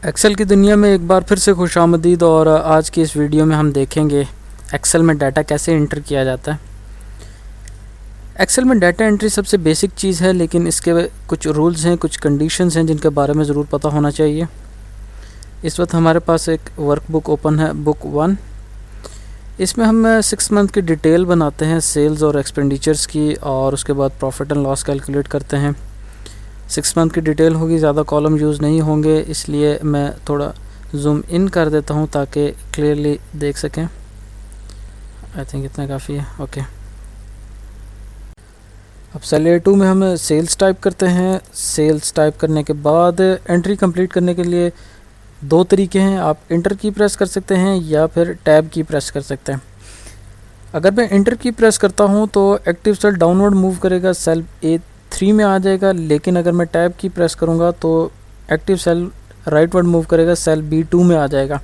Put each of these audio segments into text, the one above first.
Excel की दुनिया में एक बार फिर से खुशामदीद। और आज की इस वीडियो में हम देखेंगे एक्सेल में डाटा कैसे एंटर किया जाता है। एक्सेल में डाटा एंट्री सबसे बेसिक चीज़ है, लेकिन इसके कुछ रूल्स हैं, कुछ कंडीशंस हैं जिनके बारे में ज़रूर पता होना चाहिए। इस वक्त हमारे पास एक वर्कबुक ओपन है, बुक 1। इसमें हम 6 मंथ की डिटेल बनाते हैं, सेल्स और एक्सपेंडिचर्स की, और उसके बाद प्रॉफिट एंड लॉस कैलकुलेट करते हैं। 6 मंथ की डिटेल होगी, ज़्यादा कॉलम यूज़ नहीं होंगे, इसलिए मैं थोड़ा जूम इन कर देता हूँ ताकि क्लियरली देख सकें। आई थिंक इतना काफ़ी है। ओके, अब सेल A2 में हम सेल्स टाइप करते हैं। सेल्स टाइप करने के बाद एंट्री कंप्लीट करने के लिए दो तरीके हैं। आप इंटर की प्रेस कर सकते हैं या फिर टैब की प्रेस कर सकते हैं। अगर मैं इंटर की प्रेस करता हूँ तो एक्टिव सेल डाउनवर्ड मूव करेगा, सेल A3 में आ जाएगा। लेकिन अगर मैं टैब की प्रेस करूँगा तो एक्टिव सेल राइटवर्ड मूव करेगा, सेल B2 में आ जाएगा।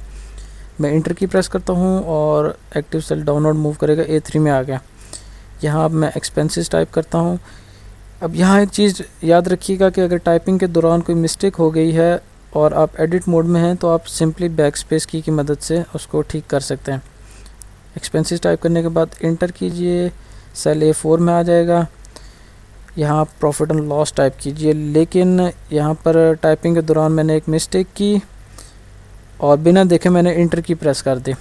मैं इंटर की प्रेस करता हूँ और एक्टिव सेल डाउनवर्ड मूव करेगा, A3 में आ गया। यहाँ अब मैं एक्सपेंसेस टाइप करता हूँ। अब यहाँ एक चीज़ याद रखिएगा कि अगर टाइपिंग के दौरान कोई मिस्टेक हो गई है और आप एडिट मोड में हैं तो आप सिंपली बैक स्पेस की मदद से उसको ठीक कर सकते हैं। एक्सपेंसेस टाइप करने के बाद इंटर कीजिए, सेल A4 में आ जाएगा। यहाँ प्रॉफिट एंड लॉस टाइप कीजिए, लेकिन यहाँ पर टाइपिंग के दौरान मैंने एक मिस्टेक की और बिना देखे मैंने इंटर की प्रेस कर दी।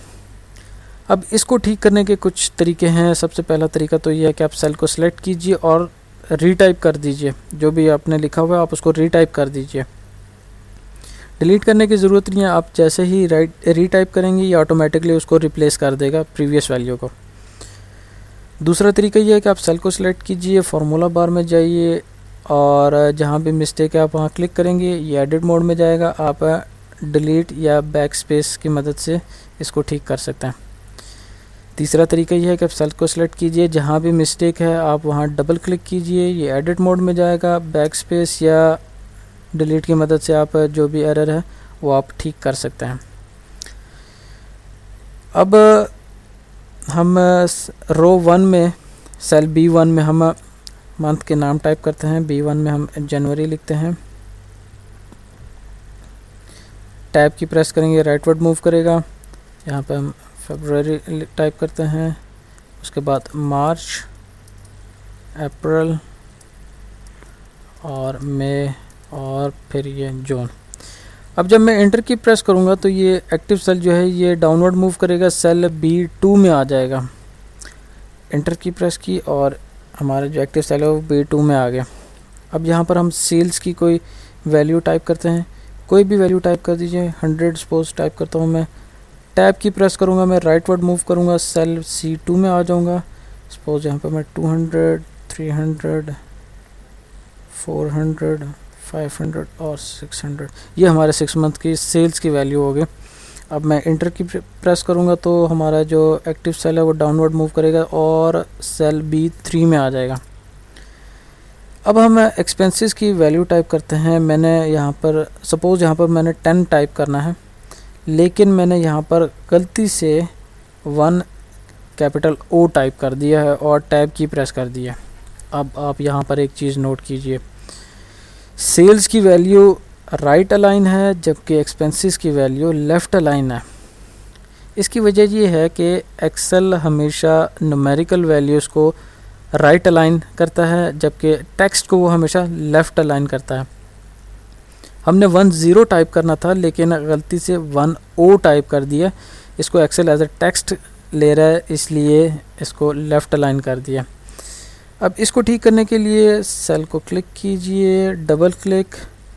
अब इसको ठीक करने के कुछ तरीके हैं। सबसे पहला तरीका तो ये है कि आप सेल को सिलेक्ट कीजिए और रीटाइप कर दीजिए। जो भी आपने लिखा हुआ है आप उसको रीटाइप कर दीजिए। डिलीट करने की ज़रूरत नहीं है, आप जैसे ही रीटाइप करेंगे ये ऑटोमेटिकली उसको रिप्लेस कर देगा प्रीवियस वैल्यू को। दूसरा तरीका ये है कि आप सेल को सिलेक्ट कीजिए, फार्मूला बार में जाइए और जहाँ भी मिस्टेक है आप वहाँ क्लिक करेंगे, ये एडिट मोड में जाएगा। आप डिलीट या बैक स्पेस की मदद से इसको ठीक कर सकते हैं। तीसरा तरीका ये है कि आप सेल को सिलेक्ट कीजिए, जहाँ भी मिस्टेक है आप वहाँ डबल क्लिक कीजिए, ये एडिट मोड में जाएगा। बैक स्पेस या डिलीट की मदद से आप जो भी एरर है वो आप ठीक कर सकते हैं। अब हम रो 1 में सेल B1 में हम मंथ के नाम टाइप करते हैं। B1 में हम जनवरी लिखते हैं। टैब की प्रेस करेंगे, राइटवर्ड मूव करेगा। यहाँ पे हम फरवरी टाइप करते हैं, उसके बाद मार्च, अप्रैल और मई और फिर ये जून। अब जब मैं एंटर की प्रेस करूँगा तो ये एक्टिव सेल जो है ये डाउनवर्ड मूव करेगा, सेल B2 में आ जाएगा। एंटर की प्रेस की और हमारा जो एक्टिव सेल है वो B2 में आ गया। अब यहाँ पर हम सेल्स की कोई वैल्यू टाइप करते हैं, कोई भी वैल्यू टाइप कर दीजिए। 100 सपोज टाइप करता हूँ मैं। टैब की प्रेस करूँगा, मैं राइटवर्ड मूव करूँगा, सेल C2 में आ जाऊँगा। सपोज यहाँ पर मैं 200, 300, 400, 500 और 600, ये हमारे 6 मंथ की सेल्स की वैल्यू हो गई। अब मैं इंटर की प्रेस करूँगा तो हमारा जो एक्टिव सेल है वो डाउनवर्ड मूव करेगा और सेल B3 में आ जाएगा। अब हम एक्सपेंसेस की वैल्यू टाइप करते हैं। मैंने यहाँ पर सपोज़ यहाँ पर मैंने 10 टाइप करना है, लेकिन मैंने यहाँ पर गलती से 1 कैपिटल O टाइप कर दिया है और टैब की प्रेस कर दिया। अब आप यहाँ पर एक चीज़ नोट कीजिए, सेल्स की वैल्यू राइट अलाइन है जबकि एक्सपेंसेस की वैल्यू लेफ़्ट अलाइन है। इसकी वजह ये है कि एक्सेल हमेशा न्यूमेरिकल वैल्यूज़ को राइट अलाइन करता है जबकि टेक्स्ट को वो हमेशा लेफ़्ट अलाइन करता है। हमने 10 टाइप करना था लेकिन गलती से 1O टाइप कर दिया। इसको एक्सेल एज ए टेक्स्ट ले रहा है, इसलिए इसको लेफ़्ट अलाइन कर दिया। अब इसको ठीक करने के लिए सेल को क्लिक कीजिए, double click,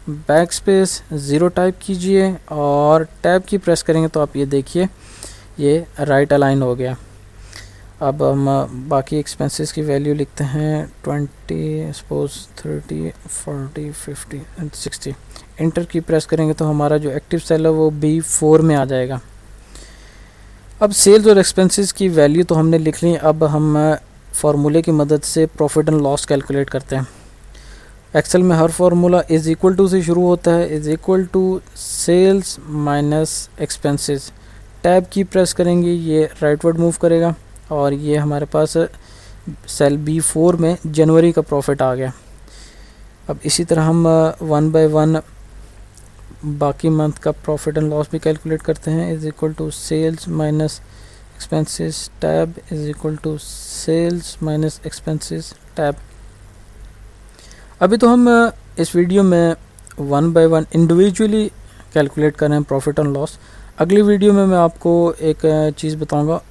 back space, 0 type कीजिए और टैब की प्रेस करेंगे तो आप ये देखिए ये राइट अलाइन हो गया। अब हम बाकी एक्सपेंसेस की वैल्यू लिखते हैं 20, सपोज 30, 40, 50 एंड 60। इंटर की प्रेस करेंगे तो हमारा जो एक्टिव सेल है वो B4 में आ जाएगा। अब सेल्स और एक्सपेंसेस की वैल्यू तो हमने लिख ली। अब हम फार्मूले की मदद से प्रॉफिट एंड लॉस कैलकुलेट करते हैं। एक्सेल में हर फार्मूला इज़ इक्वल टू से शुरू होता है, is equal to sales minus expenses. Tab की प्रेस करेंगे, ये राइटवर्ड मूव करेगा और ये हमारे पास सेल B4 में जनवरी का प्रॉफिट आ गया। अब इसी तरह हम 1 बाय 1 बाकी मंथ का प्रॉफिट एंड लॉस भी कैलकुलेट करते हैं। Is equal to sales minus expenses tab is equal to sales minus expenses tab. अभी तो हम इस वीडियो में one by one individually calculate कर रहे हैं प्रॉफिट एंड लॉस। अगली वीडियो में मैं आपको एक चीज़ बताऊंगा,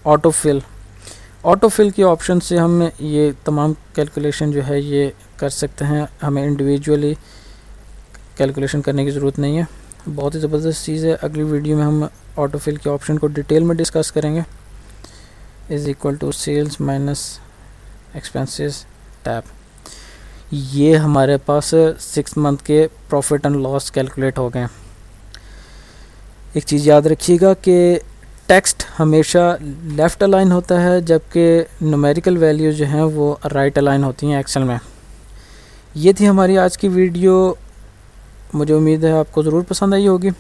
ऑटो फिल के ऑप्शन से हम ये तमाम कैलकुलेशन जो है ये कर सकते हैं, हमें इंडिविजुअली कैलकुलेशन करने की ज़रूरत नहीं है। बहुत ही ज़बरदस्त चीज़ है। अगली वीडियो में हम ऑटो फिल के ऑप्शन को डिटेल में डिस्कस करेंगे। Is equal to sales minus expenses tab. ये हमारे पास 6 मंथ के प्रॉफिट एंड लॉस कैलकुलेट हो गए। एक चीज़ याद रखिएगा कि टेक्स्ट हमेशा लेफ़्ट अलाइन होता है, जबकि न्यूमेरिकल वैल्यू जो हैं वो राइट अलाइन होती हैं एक्सेल में। ये थी हमारी आज की वीडियो। मुझे उम्मीद है आपको ज़रूर पसंद आई होगी।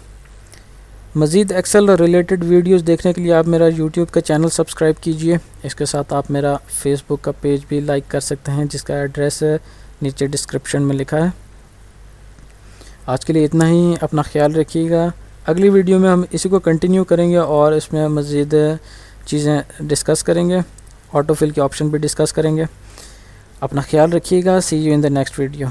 मज़ीद एक्सेल रिलेटेड वीडियोस देखने के लिए आप मेरा यूट्यूब का चैनल सब्सक्राइब कीजिए। इसके साथ आप मेरा फेसबुक का पेज भी लाइक कर सकते हैं, जिसका एड्रेस नीचे डिस्क्रिप्शन में लिखा है। आज के लिए इतना ही। अपना ख्याल रखिएगा। अगली वीडियो में हम इसी को कंटिन्यू करेंगे और इसमें मज़ीद चीज़ें डिस्कस करेंगे, ऑटो फिल के ऑप्शन भी डिस्कस करेंगे। अपना ख्याल रखिएगा। See you in the next video.